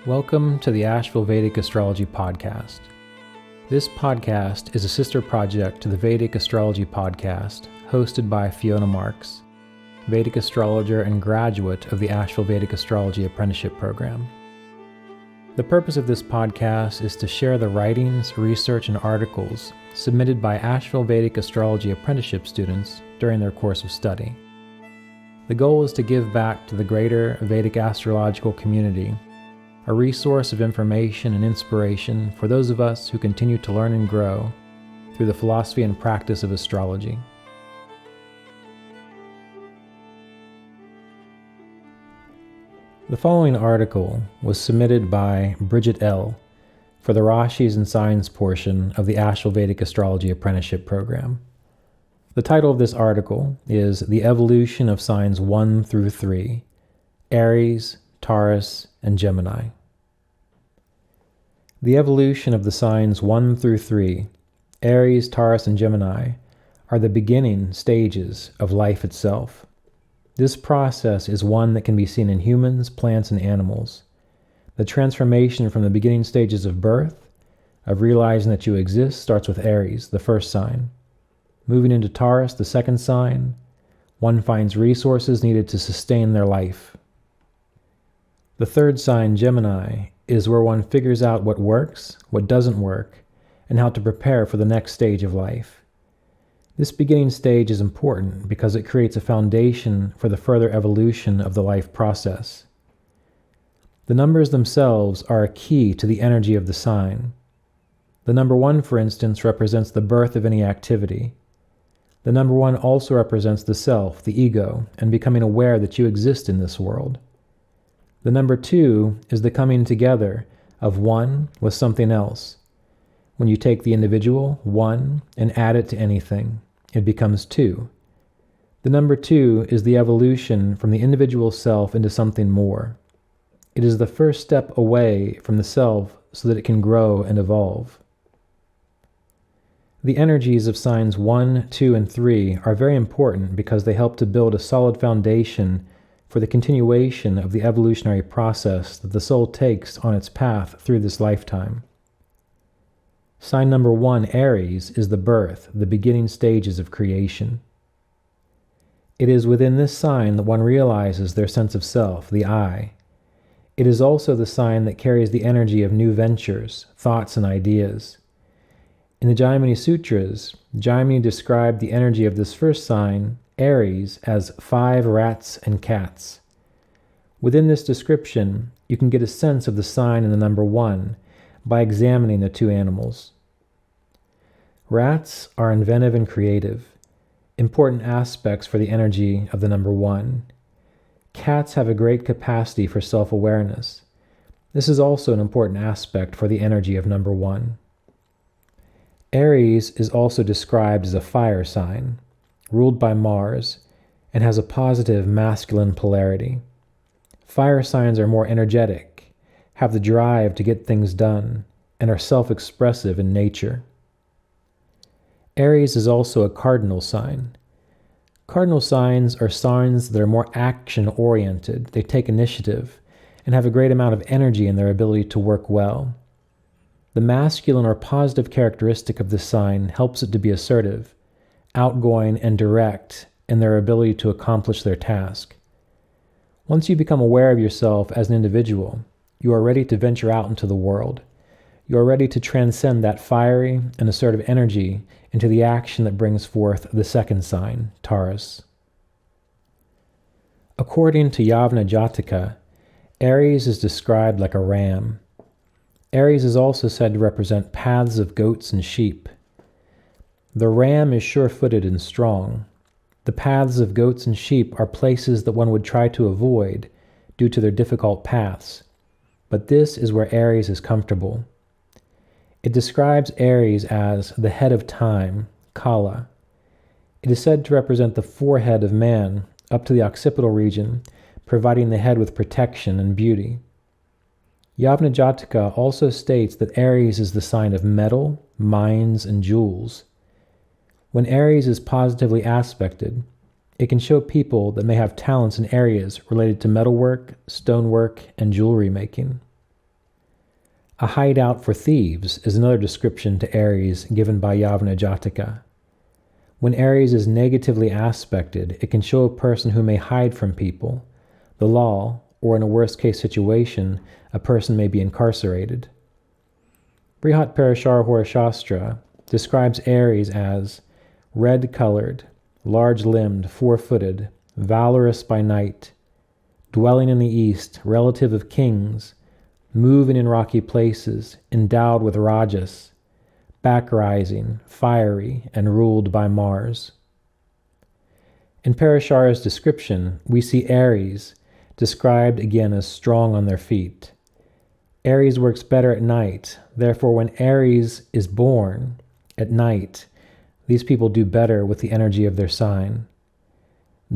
Welcome to the Asheville Vedic Astrology Podcast. This podcast is a sister project to the Vedic Astrology Podcast, hosted by Fiona Marks, Vedic astrologer and graduate of the Asheville Vedic Astrology Apprenticeship program. The purpose of this podcast is to share the writings, research, and articles submitted by Asheville Vedic Astrology Apprenticeship students during their course of study. The goal is to give back to the greater Vedic astrological community a resource of information and inspiration for those of us who continue to learn and grow through the philosophy and practice of astrology. The following article was submitted by Bridget L for the Rashis and Signs portion of the Asheville Vedic Astrology Apprenticeship program. The title of this article is The Evolution of Signs 1 through 3, Aries, Taurus, and Gemini. The evolution of the signs 1 through 3, Aries, Taurus, and Gemini, are the beginning stages of life itself. This process is one that can be seen in humans, plants, and animals. The transformation from the beginning stages of birth, of realizing that you exist, starts with Aries, the first sign. Moving into Taurus, the second sign, one finds resources needed to sustain their life. The third sign, Gemini, is where one figures out what works, what doesn't work, and how to prepare for the next stage of life. This beginning stage is important because it creates a foundation for the further evolution of the life process. The numbers themselves are a key to the energy of the sign. The number 1, for instance, represents the birth of any activity. The number 1 also represents the self, the ego, and becoming aware that you exist in this world. The number 2 is the coming together of one with something else. When you take the individual, 1, and add it to anything, it becomes 2. The number 2 is the evolution from the individual self into something more. It is the first step away from the self so that it can grow and evolve. The energies of signs 1, 2, and 3 are very important because they help to build a solid foundation for the continuation of the evolutionary process that the soul takes on its path through this lifetime. Sign number 1, Aries, is the birth, the beginning stages of creation. It is within this sign that one realizes their sense of self, the I. It is also the sign that carries the energy of new ventures, thoughts, and ideas. In the Jaimini Sutras, Jaimini described the energy of this first sign, Aries, as 5 rats and cats. Within this description, you can get a sense of the sign in the number 1 by examining the 2 animals. Rats are inventive and creative, important aspects for the energy of the number 1. Cats have a great capacity for self-awareness. This is also an important aspect for the energy of number 1. Aries is also described as a fire sign, ruled by Mars, and has a positive masculine polarity. Fire signs are more energetic, have the drive to get things done, and are self-expressive in nature. Aries is also a cardinal sign. Cardinal signs are signs that are more action-oriented, they take initiative, and have a great amount of energy in their ability to work well. The masculine or positive characteristic of this sign helps it to be assertive, outgoing, and direct in their ability to accomplish their task. Once you become aware of yourself as an individual, you are ready to venture out into the world. You are ready to transcend that fiery and assertive energy into the action that brings forth the second sign, Taurus. According to Yavana Jataka, Aries is described like a ram. Aries is also said to represent paths of goats and sheep. The ram is sure-footed and strong. The paths of goats and sheep are places that one would try to avoid due to their difficult paths, but this is where Aries is comfortable. It describes Aries as the head of time, Kala. It is said to represent the forehead of man up to the occipital region, providing the head with protection and beauty. Yavana Jataka also states that Aries is the sign of metal, mines, and jewels. When Aries is positively aspected, it can show people that may have talents in areas related to metalwork, stonework, and jewelry making. A hideout for thieves is another description to Aries given by Yavana Jataka. When Aries is negatively aspected, it can show a person who may hide from people, the law, or in a worst-case situation, a person may be incarcerated. Brihat Parashara Hora Shastra describes Aries as red-colored, large-limbed, four-footed, valorous by night, dwelling in the east, relative of kings, moving in rocky places, endowed with rajas, back-rising, fiery, and ruled by Mars. In Parashara's description, we see Aries described again as strong on their feet. Aries works better at night. Therefore, when Aries is born at night, these people do better with the energy of their sign.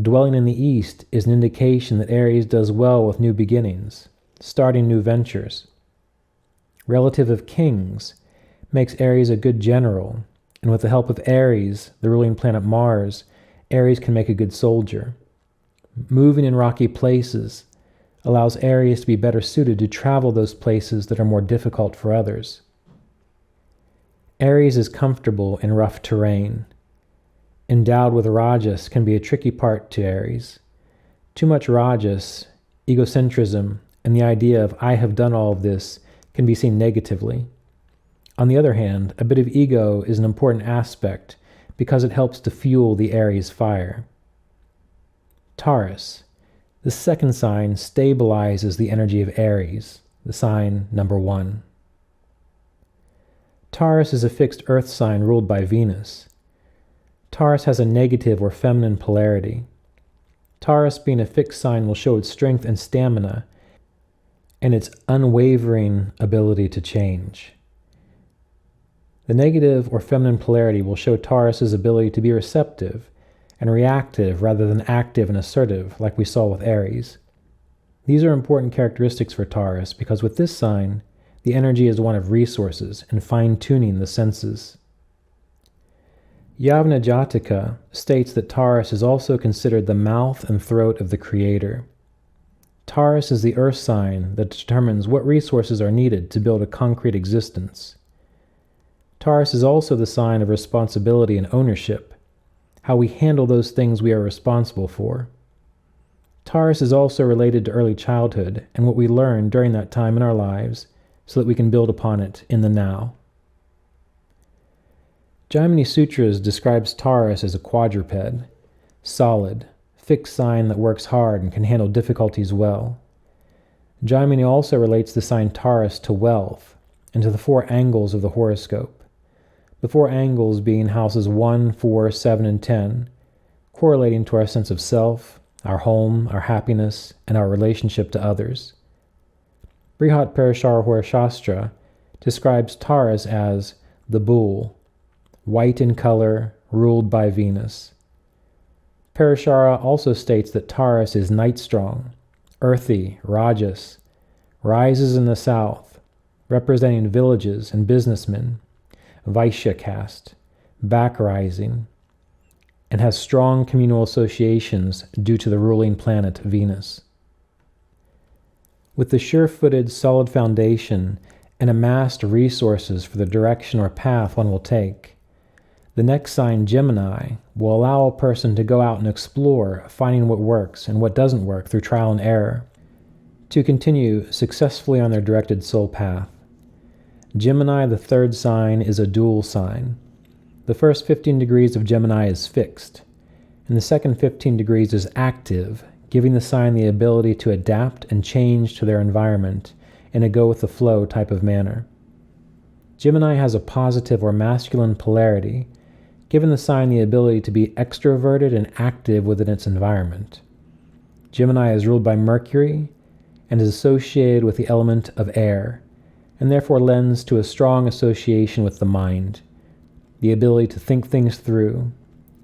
Dwelling in the east is an indication that Aries does well with new beginnings, starting new ventures. Relative of kings makes Aries a good general, and with the help of Aries, the ruling planet Mars, Aries can make a good soldier. Moving in rocky places allows Aries to be better suited to travel those places that are more difficult for others. Aries is comfortable in rough terrain. Endowed with rajas can be a tricky part to Aries. Too much rajas, egocentrism, and the idea of I have done all of this can be seen negatively. On the other hand, a bit of ego is an important aspect because it helps to fuel the Aries fire. Taurus. The second sign stabilizes the energy of Aries, the sign number 1. Taurus is a fixed earth sign ruled by Venus. Taurus has a negative or feminine polarity. Taurus, being a fixed sign, will show its strength and stamina and its unwavering ability to change. The negative or feminine polarity will show Taurus's ability to be receptive and reactive rather than active and assertive, like we saw with Aries. These are important characteristics for Taurus because with this sign, the energy is one of resources and fine-tuning the senses. Yavana Jataka states that Taurus is also considered the mouth and throat of the Creator. Taurus is the earth sign that determines what resources are needed to build a concrete existence. Taurus is also the sign of responsibility and ownership, how we handle those things we are responsible for. Taurus is also related to early childhood and what we learn during that time in our lives so that we can build upon it in the now. Gemini Sutras describes Taurus as a quadruped, solid, fixed sign that works hard and can handle difficulties well. Gemini also relates the sign Taurus to wealth and to the 4 angles of the horoscope. The 4 angles being houses 1, 4, 7, and 10, correlating to our sense of self, our home, our happiness, and our relationship to others. Brihat Parashara Hora Shastra describes Taurus as the bull, white in color, ruled by Venus. Parashara also states that Taurus is night-strong, earthy, rajas, rises in the south, representing villages and businessmen, Vaishya caste, back-rising, and has strong communal associations due to the ruling planet Venus. With the sure-footed, solid foundation and amassed resources for the direction or path one will take, the next sign, Gemini, will allow a person to go out and explore, finding what works and what doesn't work through trial and error, to continue successfully on their directed soul path. Gemini, the third sign, is a dual sign. The first 15 degrees of Gemini is fixed, and the second 15 degrees is active, giving the sign the ability to adapt and change to their environment in a go-with-the-flow type of manner. Gemini has a positive or masculine polarity, giving the sign the ability to be extroverted and active within its environment. Gemini is ruled by Mercury and is associated with the element of air, and therefore lends to a strong association with the mind, the ability to think things through,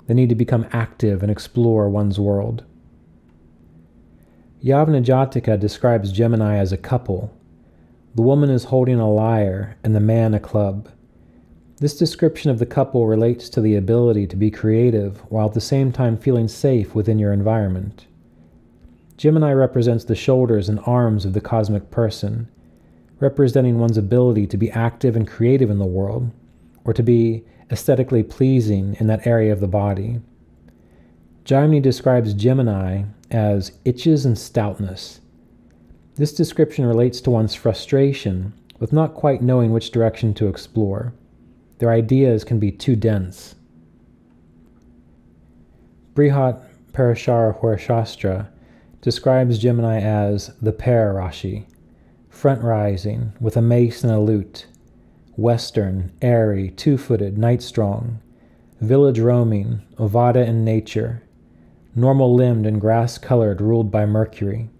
the need to become active and explore one's world. Yavana Jataka describes Gemini as a couple. The woman is holding a lyre and the man a club. This description of the couple relates to the ability to be creative while at the same time feeling safe within your environment. Gemini represents the shoulders and arms of the cosmic person, representing one's ability to be active and creative in the world, or to be aesthetically pleasing in that area of the body. Gemini describes Gemini as itches and stoutness. This description relates to one's frustration with not quite knowing which direction to explore. Their ideas can be too dense. Brihat Parashara Hora Shastra describes Gemini as the Parashara, front rising with a mace and a lute, western, airy, two-footed, night-strong, village roaming, Avada in nature, normal-limbed and grass-colored, ruled by Mercury.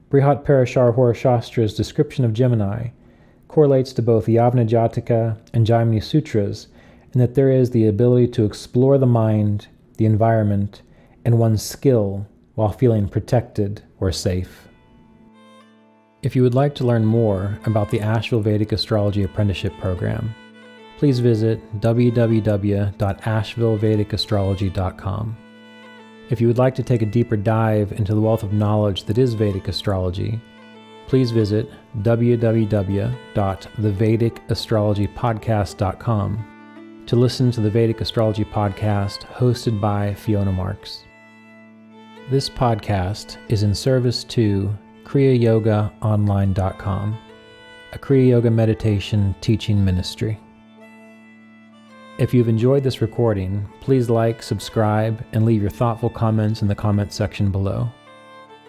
Brihat Parashara Hora Shastra's description of Gemini correlates to both Yavana Jataka and Gemini Sutras in that there is the ability to explore the mind, the environment, and one's skill while feeling protected or safe. If you would like to learn more about the Asheville Vedic Astrology Apprenticeship Program, please visit www.ashevillevedicastrology.com. If you would like to take a deeper dive into the wealth of knowledge that is Vedic astrology, please visit www.thevedicastrologypodcast.com to listen to the Vedic Astrology Podcast hosted by Fiona Marks. This podcast is in service to KriyaYogaOnline.com, a Kriya Yoga meditation teaching ministry. If you've enjoyed this recording, please like, subscribe, and leave your thoughtful comments in the comment section below.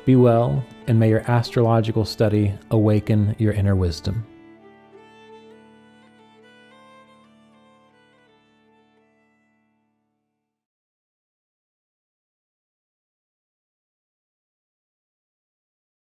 Be well, and may your astrological study awaken your inner wisdom.